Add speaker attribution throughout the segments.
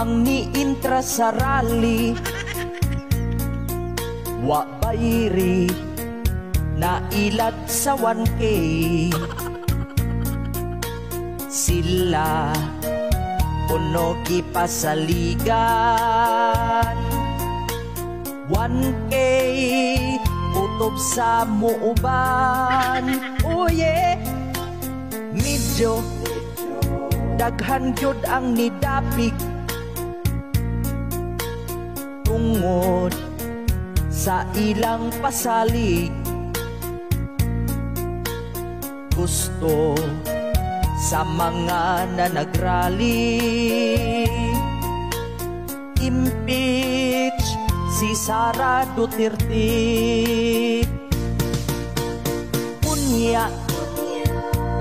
Speaker 1: ang niintra sa rally. Wa bayri na ilat sa 1K. Sila puno gipasaligan. 1K utob sa muuban. Oh yeah, medyo daghan gyud ang nidapig tungod sa ilang pasalig. Gusto sa mga na nagrally impeach si Sara Duterte. Unya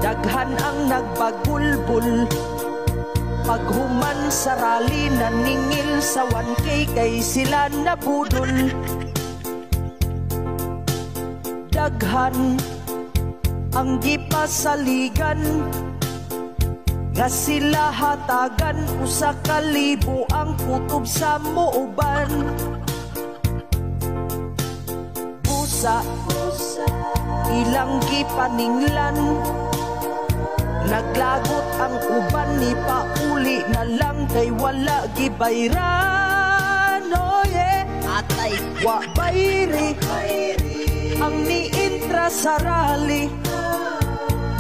Speaker 1: daghan ang nagbagulbul paghuman sa rally, naningil sa 1K kay sila nabudol. Daghan ang gipasaligan nga sila hatagan, usa ka libo ang kutob sa muuban. Busa ilang gipaninglan, naglagot ang uban, ni pauli na lang kay wala gibayran. Oh yeah, atay wa bayri ang niintra sa rally.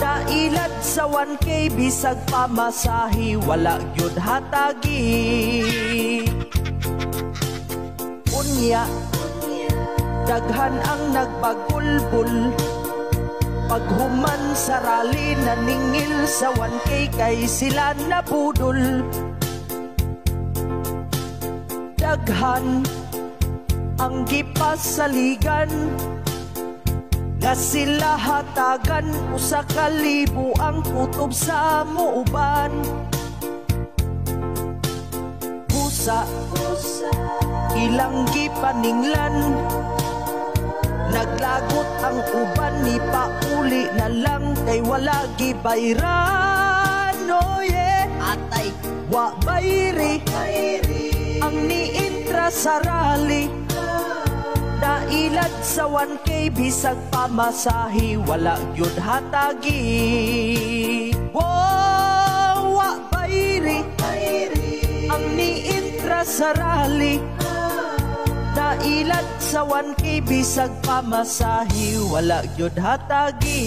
Speaker 1: Dailat sa 1K bisag pamasahi, wala gyud hatagi. Unya daghan ang nagbagulbul paghuman sa rally, naningil sa 1K kay sila nabudol. Daghan ang gipasaligan nga sila hatagan, usa ka libo ang kutob sa muuban. Busa ilang gipaninglan, naglagot ang uban, ni pauli na lang kay wala gibayran. Oh yeah, atay wa bayri ang niintra sa rally. Dailat sa 1K bisag pamasahi, wala gyud hatagi. Wow, wa bayri ang niintra sa rally. Dailat sa 1K bisag pamasahi, wala gyud hatagi.